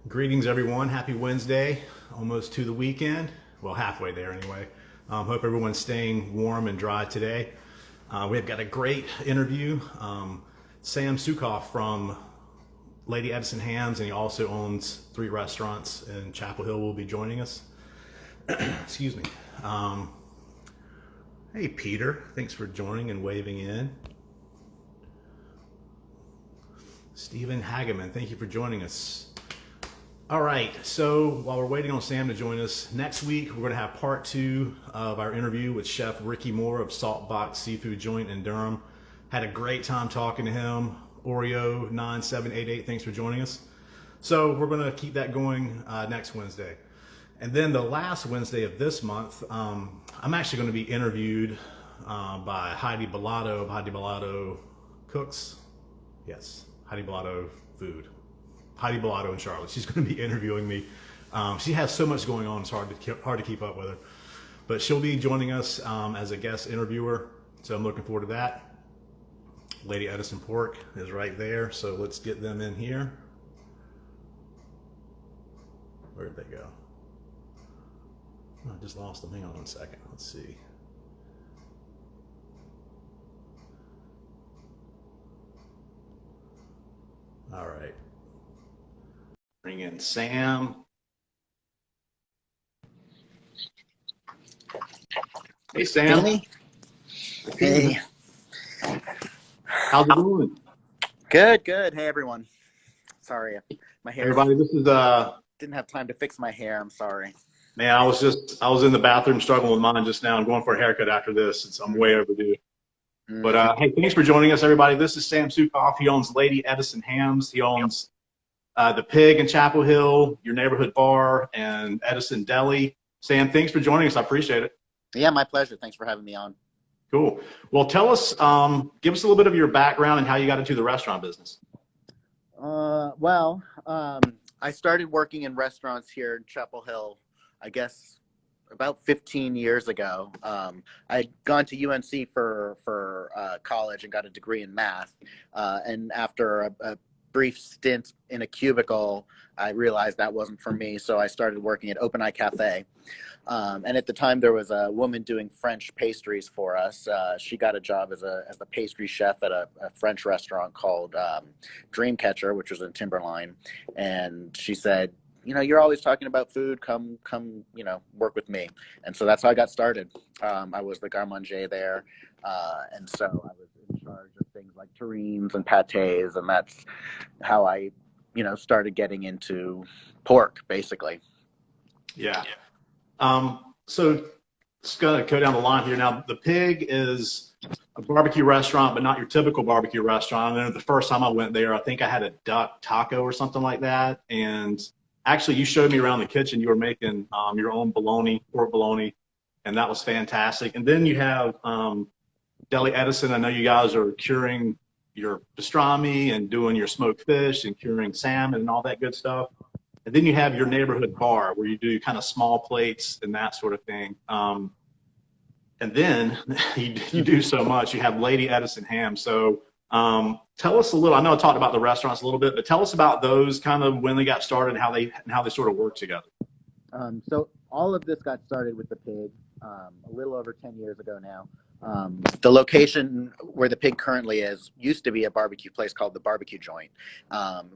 Greetings, everyone. Happy Wednesday, almost to the weekend. Well, halfway there anyway. Hope everyone's staying warm and dry today. We've got a great interview. Sam Suchoff from Lady Edison Hams, and he also owns 3 restaurants in Chapel Hill, will be joining us. Excuse me. Hey, Peter. Thanks for joining and waving in. Stephen Hageman, thank you for joining us. All right, so while we're waiting on Sam to join us, next week we're going to have part 2 of our interview with Chef Ricky Moore of Saltbox Seafood Joint in Durham. Had a great time talking to him. Oreo 9788, thanks for joining us. So we're going to keep that going next Wednesday. And then the last Wednesday of this month, I'm actually going to be interviewed by Heidi Bellotto of Heidi Bellotto Cooks. Yes, Heidi Bellotto Food. Heidi Bellotto in Charlotte. She's going to be interviewing me. She has so much going on, it's hard to keep up with her. But she'll be joining us as a guest interviewer, so I'm looking forward to that. Lady Edison Pork is right there, so let's get them in here. Where did they go? Oh, I just lost them. Hang on one second. Let's see. All right. Bring in Sam. Hey, Sam. Deli? Hey. How's it going? Good. Hey, everyone. Sorry, my hair. Everybody, this is didn't have time to fix my hair. I'm sorry. man. I was in the bathroom struggling with mine just now. I'm going for a haircut after this. I'm way overdue. But hey, thanks for joining us, everybody. This is Sam Suchoff. He owns Lady Edison Hams. He owns the Pig in Chapel Hill, your neighborhood bar, and Edison Deli. Sam, thanks for joining us. I appreciate it. Yeah, my pleasure. Thanks for having me on. Cool. Well, tell us, give us a little bit of your background and how you got into the restaurant business. I started working in restaurants here in Chapel Hill, I guess, about 15 years ago. I'd gone to UNC for college and got a degree in math. And after a brief stint in a cubicle, I realized that wasn't for me. So I started working at Open Eye Cafe. And at the time, there was a woman doing French pastries for us. She got a job as the pastry chef at a French restaurant called Dreamcatcher, which was in Timberline. And she said, you're always talking about food. Come, work with me. And so that's how I got started. I was the garde-manger there. And so I was in charge of things like terrines and pâtés. And that's how I, started getting into pork, basically. Yeah. So just gonna go down the line here. Now, the Pig is a barbecue restaurant, but not your typical barbecue restaurant. And the first time I went there, I think I had a duck taco or something like that. And actually, you showed me around the kitchen. You were making your own pork bologna, and that was fantastic. And then you have Deli Edison. I know you guys are curing your pastrami and doing your smoked fish and curing salmon and all that good stuff. And then you have your neighborhood bar where you do kind of small plates and that sort of thing. And then you do so much. You have Lady Edison Ham. So tell us a little. I know I talked about the restaurants a little bit, but tell us about those, kind of when they got started, and how they sort of work together. So all of this got started with the Pig a little over 10 years ago now. The location where the Pig currently is used to be a barbecue place called the Barbecue Joint,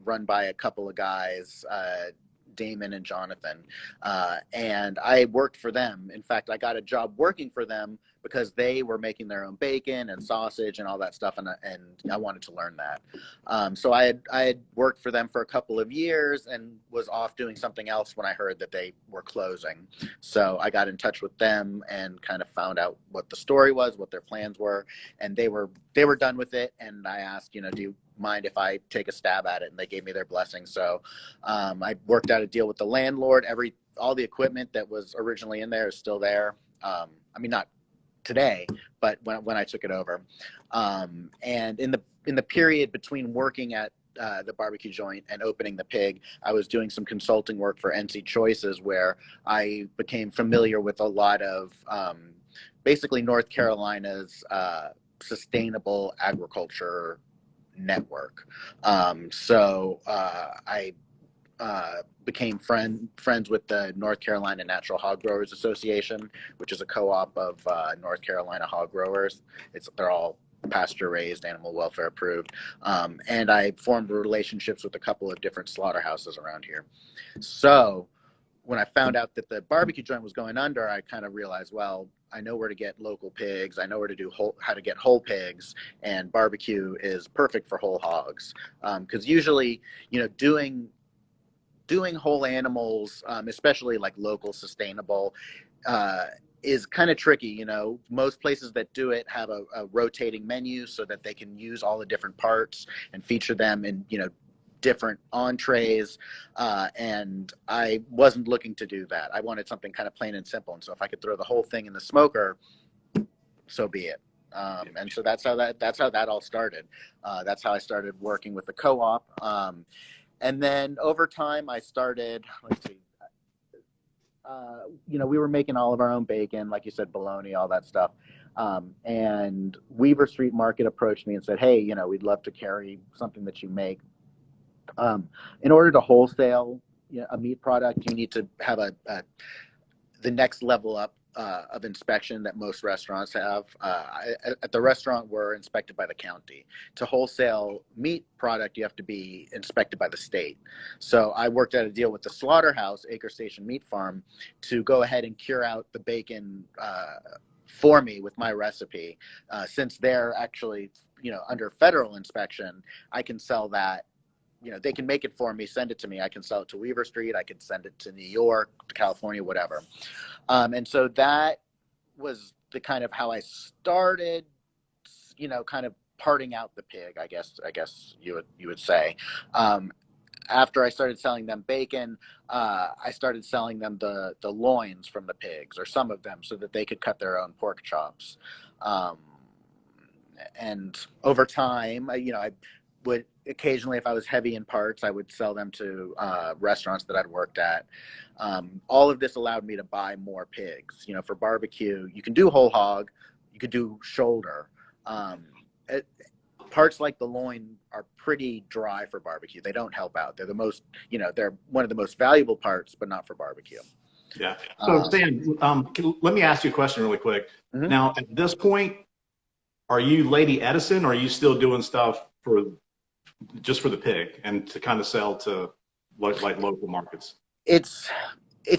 run by a couple of guys, Damon and Jonathan. And I worked for them. In fact, I got a job working for them because they were making their own bacon and sausage and all that stuff, and I wanted to learn that. So I had worked for them for a couple of years and was off doing something else when I heard that they were closing. So I got in touch with them and kind of found out what the story was, what their plans were, and they were done with it. And I asked, do you mind if I take a stab at it? And they gave me their blessing. So I worked out a deal with the landlord. All the equipment that was originally in there is still there. Not today, but when I took it over. And in the period between working at the Barbecue Joint and opening the Pig, I was doing some consulting work for NC Choices, where I became familiar with a lot of basically North Carolina's sustainable agriculture network. So I became friends with the North Carolina Natural Hog Growers Association, which is a co-op of North Carolina hog growers. They're all pasture raised, animal welfare approved, and I formed relationships with a couple of different slaughterhouses around here. So when I found out that the barbecue joint was going under, I kind of realized, well, I know where to get local pigs. I know where to do how to get whole pigs, and barbecue is perfect for whole hogs. Because usually, doing whole animals, especially like local sustainable, is kind of tricky. Most places that do it have a rotating menu so that they can use all the different parts and feature them in, different entrees, and I wasn't looking to do that. I wanted something kind of plain and simple, and so if I could throw the whole thing in the smoker, so be it. And so that's how that all started. That's how I started working with the co-op, and then over time I started. Let's see. We were making all of our own bacon, like you said, bologna, all that stuff. And Weaver Street Market approached me and said, "Hey, we'd love to carry something that you make." In order to wholesale a meat product, you need to have the next level up of inspection that most restaurants have. At the restaurant, we're inspected by the county. To wholesale meat product, you have to be inspected by the state. So I worked out a deal with the slaughterhouse, Acre Station Meat Farm, to go ahead and cure out the bacon for me with my recipe. Since they're actually under federal inspection, I can sell that. They can make it for me, send it to me. I can sell it to Weaver Street. I can send it to New York, to California, whatever. And so that was the kind of how I started, kind of parting out the pig, I guess you would say. After I started selling them bacon, I started selling them the loins from the pigs, or some of them, so that they could cut their own pork chops. And over time, I would occasionally, if I was heavy in parts, I would sell them to restaurants that I'd worked at. All of this allowed me to buy more pigs. For barbecue, you can do whole hog, you could do shoulder. Parts like the loin are pretty dry for barbecue. They don't help out. They're the most, they're one of the most valuable parts, but not for barbecue. Yeah. So Sam, let me ask you a question really quick. Mm-hmm. Now, at this point, are you Lady Edison, or are you still doing stuff just for the pig and to kind of sell to like local markets? It's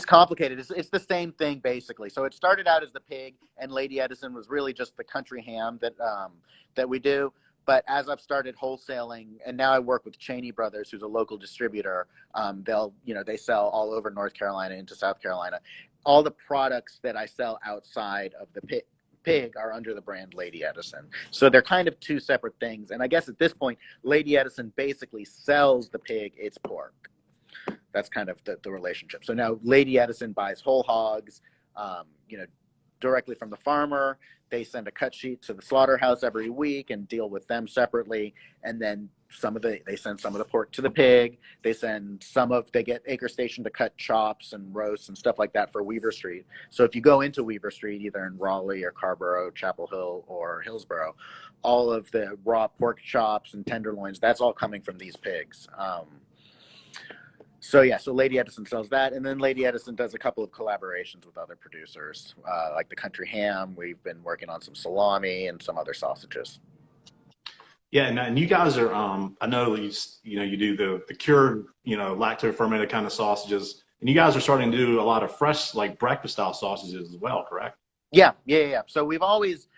complicated. It's the same thing basically. So it started out as the pig, and Lady Edison was really just the country ham that we do. But as I've started wholesaling, and now I work with Cheney Brothers, who's a local distributor, they sell all over North Carolina into South Carolina. All the products that I sell outside of the pig are under the brand Lady Edison. So they're kind of two separate things. And I guess at this point, Lady Edison basically sells the pig its pork. That's kind of the relationship. So now Lady Edison buys whole hogs, directly from the farmer. They send a cut sheet to the slaughterhouse every week and deal with them separately. And then they send some of the pork to the pig. They get Acre Station to cut chops and roasts and stuff like that for Weaver Street. So if you go into Weaver Street, either in Raleigh or Carrboro, Chapel Hill or Hillsborough, all of the raw pork chops and tenderloins, that's all coming from these pigs. So Lady Edison sells that, and then Lady Edison does a couple of collaborations with other producers, like the Country Ham. We've been working on some salami and some other sausages. Yeah, and you guys are, I know you do the cured, lacto fermented kind of sausages, and you guys are starting to do a lot of fresh, like breakfast style sausages as well, correct? Yeah. So we've always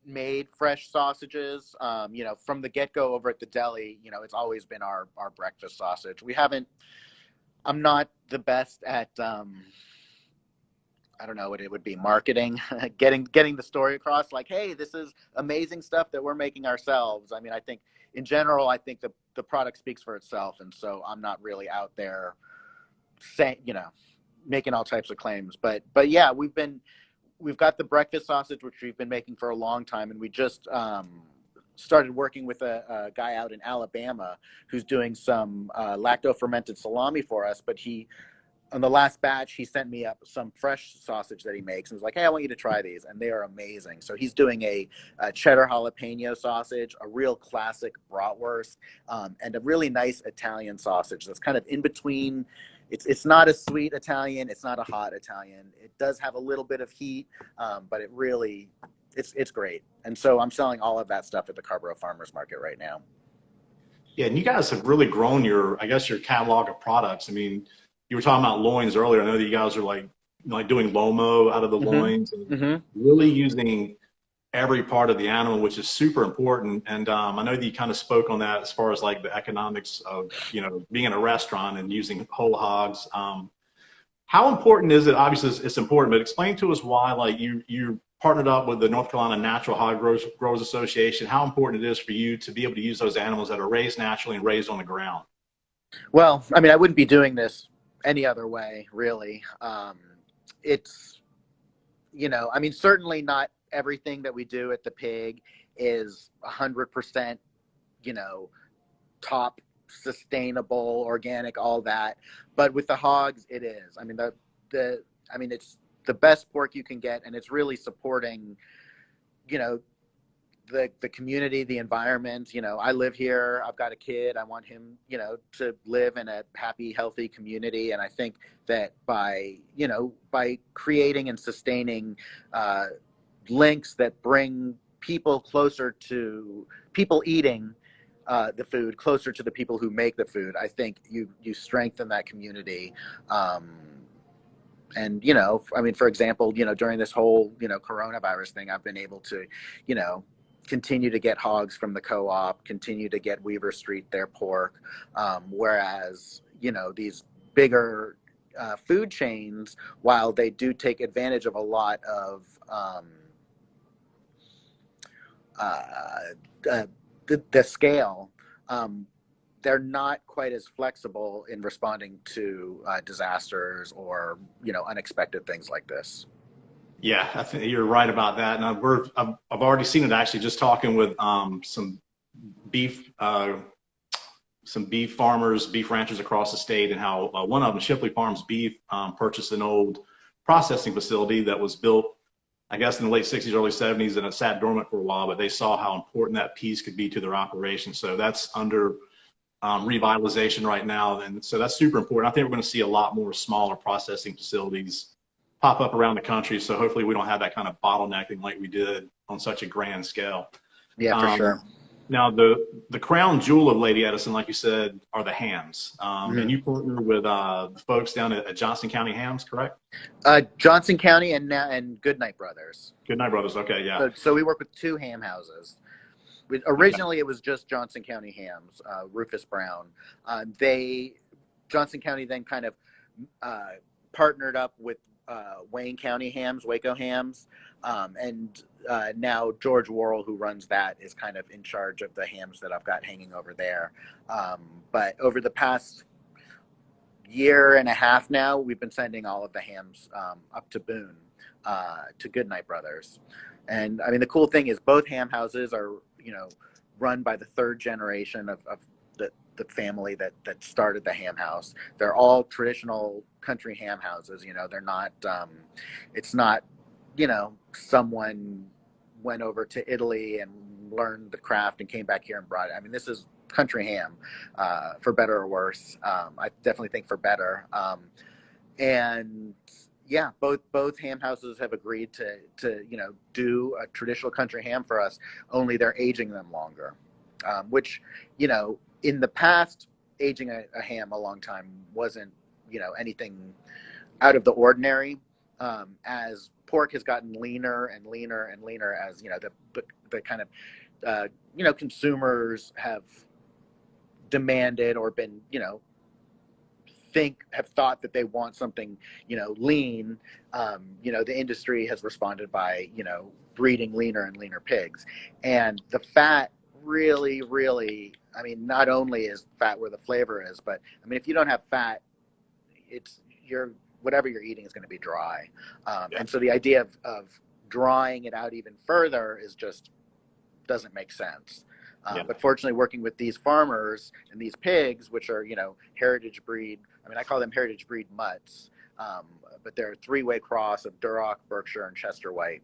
made fresh sausages, from the get-go over at the Deli. It's always been our breakfast sausage. I'm not the best at I don't know what it would be, marketing, getting the story across, like, hey, this is amazing stuff that we're making ourselves. I mean, I think in general, the product speaks for itself, and so I'm not really out there saying, making all types of claims, but yeah, we've got the breakfast sausage, which we've been making for a long time, and we just started working with a guy out in Alabama who's doing some lacto fermented salami for us. But he on the last batch, he sent me up some fresh sausage that he makes and was like, hey, I want you to try these. And they are amazing. So he's doing a cheddar jalapeno sausage, a real classic bratwurst, and a really nice Italian sausage that's kind of in between. It's not a sweet Italian. It's not a hot Italian. It does have a little bit of heat, but it really, it's great. And so I'm selling all of that stuff at the Carborough Farmers Market right now. Yeah, and you guys have really grown your, I guess, your catalog of products. I mean, you were talking about loins earlier. I know that you guys are like doing lomo out of the loins, and really using every part of the animal, which is super important. And I know that you kind of spoke on that as far as like the economics of, being in a restaurant and using whole hogs. How important is it? Obviously, it's important, but explain to us why, like you partnered up with the North Carolina Natural Hog Growers Association. How important it is for you to be able to use those animals that are raised naturally and raised on the ground? Well, I mean, I wouldn't be doing this any other way, really. It's, I mean, certainly not everything that we do at the pig is 100%, top sustainable, organic, all that. But with the hogs, it is. I mean, it's the best pork you can get, and it's really supporting, the community, the environment. I live here. I've got a kid. I want him, to live in a happy, healthy community. And I think that by creating and sustaining links that bring people closer to people eating the food, closer to the people who make the food, I think you strengthen that community. And, I mean, for example, during this whole, coronavirus thing, I've been able to, continue to get hogs from the co-op, continue to get Weaver Street their pork. Whereas, these bigger food chains, while they do take advantage of a lot of the scale, they're not quite as flexible in responding to disasters or, unexpected things like this. Yeah, I think you're right about that. And I've already seen it actually just talking with some beef farmers, beef ranchers across the state, and how one of them, Shipley Farms Beef, purchased an old processing facility that was built, I guess, in the late 60s, early 70s, and it sat dormant for a while, but they saw how important that piece could be to their operation. So that's under revitalization right now. And so that's super important. I think we're going to see a lot more smaller processing facilities pop up around the country. So hopefully we don't have that kind of bottlenecking like we did on such a grand scale. Yeah, for sure. Now, the crown jewel of Lady Edison, like you said, are the hams. And you partner with the folks down at Johnson County Hams, correct? Johnson County and Goodnight Brothers. Goodnight Brothers, okay, yeah. So we work with two ham houses. Originally, it was just Johnson County Hams, Rufus Brown. Johnson County then kind of partnered up with Wayne County Hams, Waco Hams, and now George Worrell, who runs that, is kind of in charge of the hams that I've got hanging over there. But over the past year and a half now, we've been sending all of the hams up to Boone, to Goodnight Brothers. And I mean, the cool thing is both ham houses are, run by the third generation of the family that started the ham house. They're all traditional country ham houses. They're not, it's not, someone went over to Italy and learned the craft and came back here and brought it. I mean, this is country ham, for better or worse. I definitely think for better. And yeah, both ham houses have agreed to do a traditional country ham for us, only they're aging them longer, which, in the past, aging a ham a long time wasn't, anything out of the ordinary. As pork has gotten leaner and leaner and leaner, as the kind of consumers have demanded or been have thought that they want something lean. The industry has responded by breeding leaner and leaner pigs, and the fat really, I mean, not only is fat where the flavor is, but I mean, if you don't have fat, whatever you're eating is going to be dry. And so the idea of drying it out even further is just doesn't make sense. Yeah. But fortunately, working with these farmers and these pigs, which are, heritage breed, I mean, I call them heritage breed mutts, but they're a three-way cross of Duroc, Berkshire, and Chester White.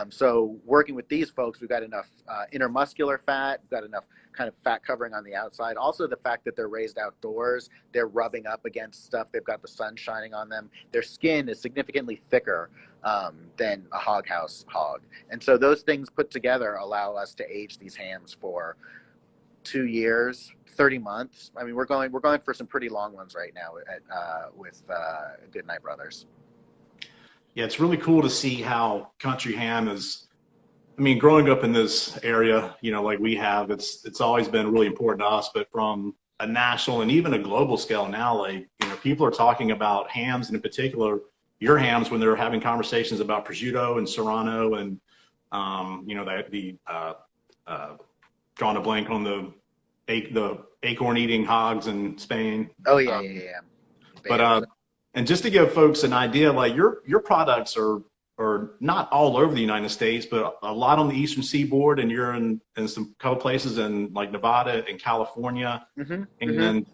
So working with these folks, we've got enough intermuscular fat, we've got enough kind of fat covering on the outside. Also, the fact that they're raised outdoors, they're rubbing up against stuff, they've got the sun shining on them. Their skin is significantly thicker than a hog house hog. And so those things put together allow us to age these hams for 2 years, 30 months. I mean, we're going for some pretty long ones right now with Goodnight Brothers. Yeah, it's really cool to see how country ham is. I mean, growing up in this area, like we have, it's always been really important to us. But from a national and even a global scale now, like people are talking about hams, and in particular, your hams, when they're having conversations about prosciutto and serrano, and drawing a blank on the acorn eating hogs in Spain. Oh yeah. But and just to give folks an idea, like your products are not all over the United States, but a lot on the Eastern Seaboard, and you're in some couple places in like Nevada and California, and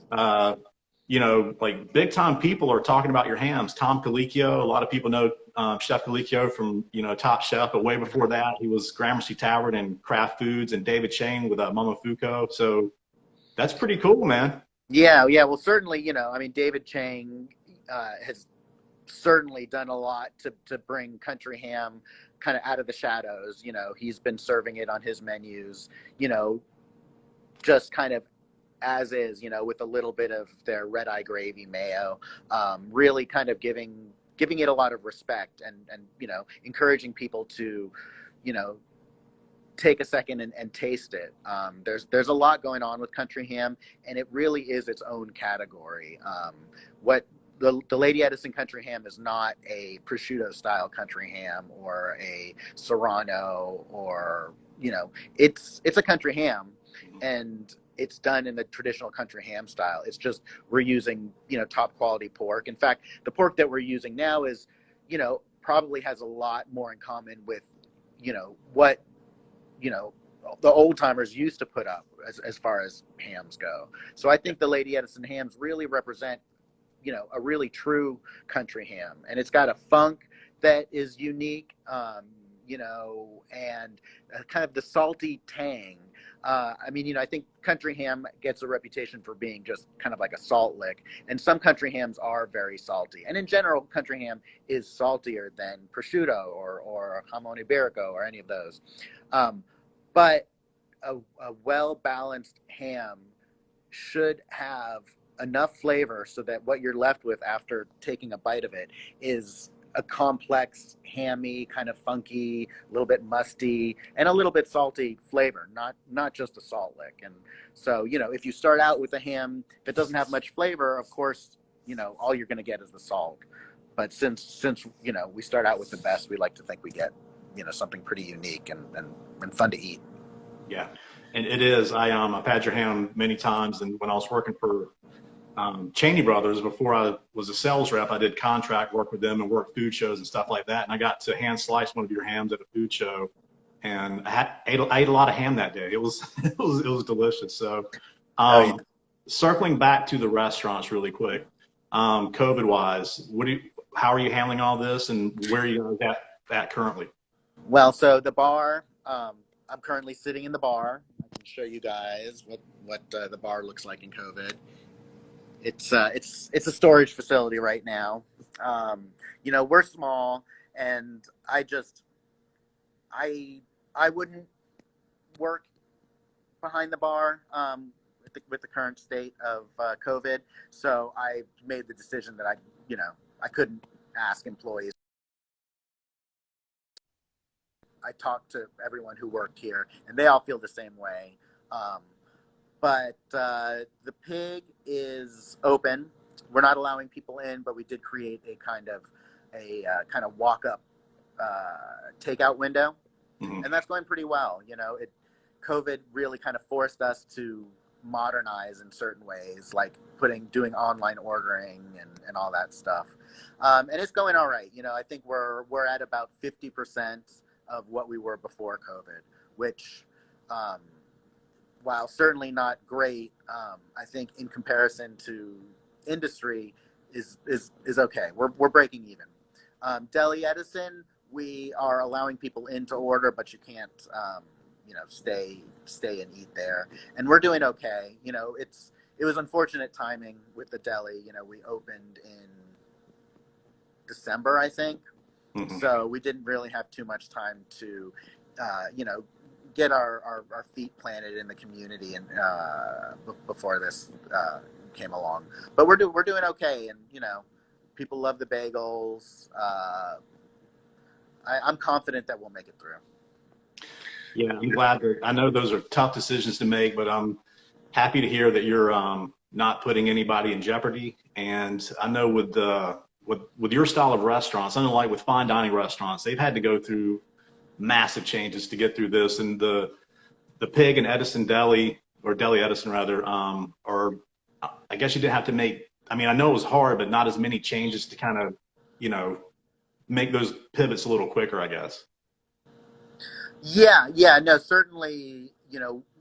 like big time people are talking about your hams. Tom Colicchio, a lot of people know Chef Colicchio from Top Chef, but way before that he was Gramercy Tavern and Kraft Foods, and David Chang with Momofuku. So that's pretty cool, man. Yeah. Well, certainly, I mean, David Chang has certainly done a lot to bring country ham kind of out of the shadows. He's been serving it on his menus, just kind of as is, with a little bit of their red eye gravy mayo, really kind of giving it a lot of respect, and encouraging people to, take a second and taste it. There's a lot going on with country ham, and it really is its own category. What the Lady Edison country ham is not a prosciutto style country ham or a serrano, or it's a country ham, and it's done in the traditional country ham style. It's just we're using top quality pork. In fact, the pork that we're using now is probably has a lot more in common with what the old timers used to put up as far as hams go. So I think the Lady Edison hams really represent a really true country ham, and it's got a funk that is unique, and kind of the salty tang. I mean, I think country ham gets a reputation for being just kind of like a salt lick, and some country hams are very salty. And in general, country ham is saltier than prosciutto or jamon iberico or any of those. But a well-balanced ham should have enough flavor so that what you're left with after taking a bite of it is a complex, hammy, kind of funky, a little bit musty, and a little bit salty flavor, not just a salt lick. And so, if you start out with a ham that doesn't have much flavor, of course, all you're going to get is the salt. But since we start out with the best, we like to think we get, something pretty unique and fun to eat. Yeah, and it is. I've had your ham many times, and when I was working for Cheney Brothers, before I was a sales rep, I did contract work with them and worked food shows and stuff like that. And I got to hand slice one of your hams at a food show, and I ate a lot of ham that day. It was it was delicious. So, circling back to the restaurants really quick, COVID wise, how are you handling all this, and where are you guys at currently? Well, so the bar, I'm currently sitting in the bar. I can show you guys what the bar looks like in COVID. It's a storage facility right now. We're small, and I wouldn't work behind the bar with the current state of COVID. So I made the decision that I couldn't ask employees. I talked to everyone who worked here, and they all feel the same way. But the pig is open. We're not allowing people in, but we did create a kind of walk-up takeout window, and that's going pretty well. COVID really kind of forced us to modernize in certain ways, like doing online ordering and all that stuff. And it's going all right. I think we're at about 50% of what we were before COVID, which while certainly not great, I think in comparison to industry is okay. We're breaking even. Deli Edison, we are allowing people in to order, but you can't, stay and eat there. And we're doing okay. It was unfortunate timing with the deli. We opened in December, I think. Mm-hmm. So we didn't really have too much time to, get our feet planted in the community and before this came along. But we're doing okay, and people love the bagels. I'm confident that we'll make it through. Yeah, I'm glad that. I know those are tough decisions to make, but I'm happy to hear that you're not putting anybody in jeopardy. And I know with your style of restaurants, unlike with fine dining restaurants, they've had to go through massive changes to get through this. And the Pig and Edison Deli, or Deli Edison rather, or I guess you didn't have to make. I mean, I know it was hard, but not as many changes to kind of, make those pivots a little quicker, I guess. Yeah, no, certainly,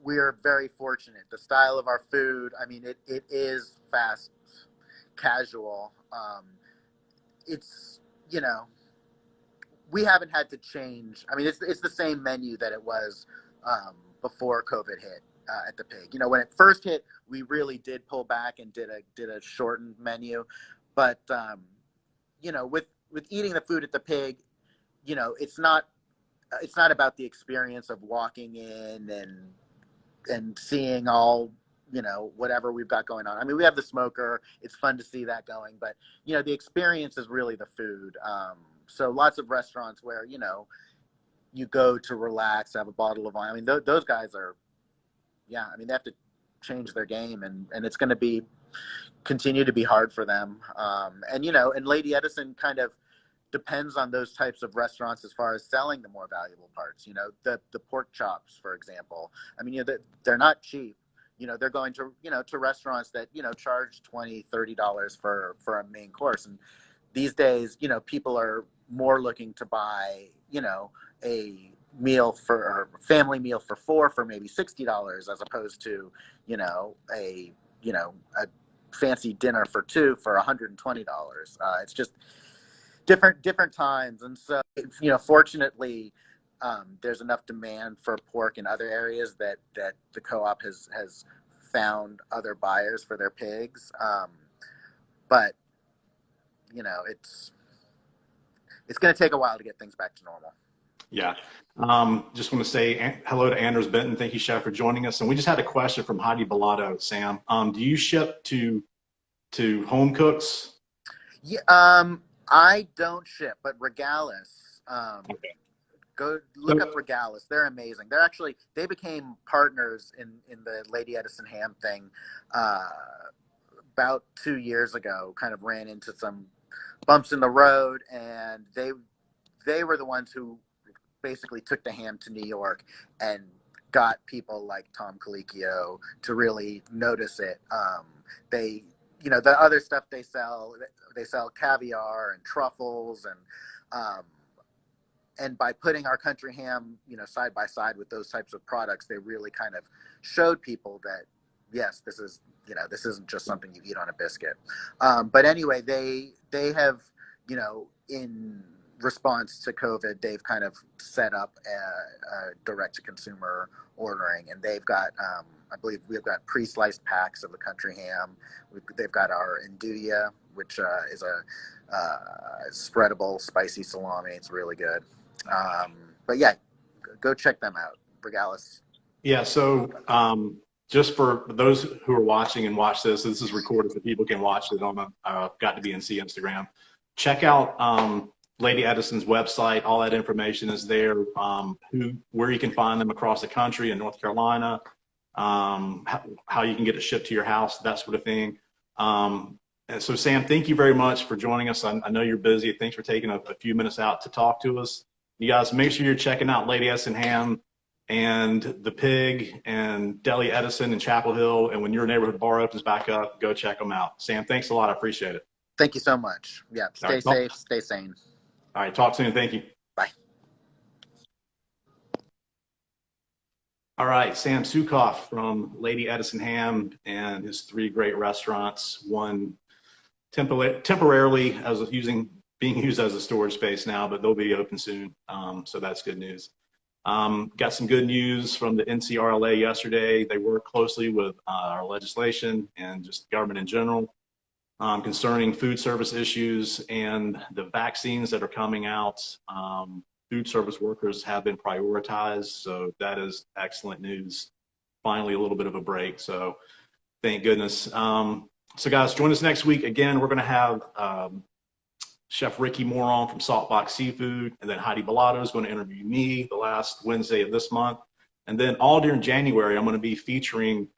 we're very fortunate. The style of our food, I mean, it is fast, casual. It's, we haven't had to change. I mean, it's the same menu that it was before COVID hit at the Pig. When it first hit, we really did pull back and did a shortened menu. But, with eating the food at the Pig, it's not about the experience of walking in and seeing all, whatever we've got going on. I mean, we have the smoker. It's fun to see that going, but, the experience is really the food. So lots of restaurants where, you go to relax, have a bottle of wine. I mean, those guys are, they have to change their game, and it's going to continue to be hard for them. And Lady Edison kind of depends on those types of restaurants as far as selling the more valuable parts. The pork chops, for example. I mean, they're not cheap. They're going to, to restaurants that, charge $20, $30 for a main course. And these days, people are more looking to buy, a meal or family meal for four for maybe $60 as opposed to, a fancy dinner for two for $120. It's just different times. And so, fortunately, there's enough demand for pork in other areas that the co-op has found other buyers for their pigs. But it's going to take a while to get things back to normal. Yeah. Just want to say hello to Anders Benton. Thank you, Chef, for joining us. And we just had a question from Heidi Bellotto, Sam. Do you ship to home cooks? Yeah, I don't ship, but Regalis, okay. Go look up Regalis. They're amazing. They became partners in the Lady Edison ham thing about 2 years ago. Kind of ran into some bumps in the road, and they were the ones who basically took the ham to New York and got people like Tom Colicchio to really notice it. The other stuff they sell caviar and truffles, and by putting our country ham, side by side with those types of products, they really kind of showed people that, yes, this isn't just something you eat on a biscuit. But anyway, they have, in response to COVID, they've kind of set up a direct-to-consumer ordering, and they've got, I believe we've got pre-sliced packs of the country ham. They've got our Nduja, which is a spreadable spicy salami. It's really good. But yeah, go check them out. Regalis. Yeah. So just for those who are watching and watch this is recorded so people can watch it on the Got to BNC Instagram. Check out Lady Edison's website. All that information is there. Where you can find them across the country in North Carolina. How you can get it shipped to your house, that sort of thing. And so, Sam, thank you very much for joining us. I know you're busy. Thanks for taking a few minutes out to talk to us. You guys, make sure you're checking out Lady Edison Ham and the Pig and Deli Edison in Chapel Hill. And when your neighborhood bar opens back up, go check them out. Sam, thanks a lot. I appreciate it. Thank you so much. Yeah, stay safe, stay sane. All right, talk soon. Thank you. Bye. All right, Sam Suchoff from Lady Edison Ham and his 3 great restaurants. One temporarily being used as a storage space now, but they'll be open soon. So that's good news. Got some good news from the NCRLA yesterday. They work closely with our legislation and just government in general concerning food service issues and the vaccines that are coming out. Food service workers have been prioritized, so that is excellent news. Finally, a little bit of a break, so thank goodness. So guys, join us next week. Again, we're going to have Chef Ricky Moore on from Saltbox Seafood, and then Heidi Bellato is going to interview me the last Wednesday of this month. And then all during January, I'm going to be featuring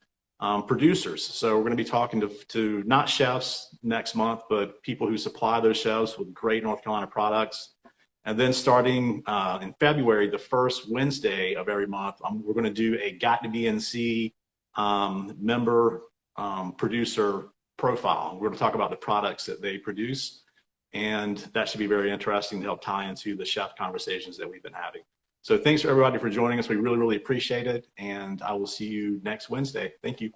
producers. So we're going to be talking to not chefs next month, but people who supply those chefs with great North Carolina products. And then starting in February, the first Wednesday of every month, we're going to do a Got to BNC member producer profile. We're going to talk about the products that they produce, and that should be very interesting to help tie into the chef conversations that we've been having. So thanks for everybody for joining us. We really, really appreciate it, and I will see you next Wednesday. Thank you.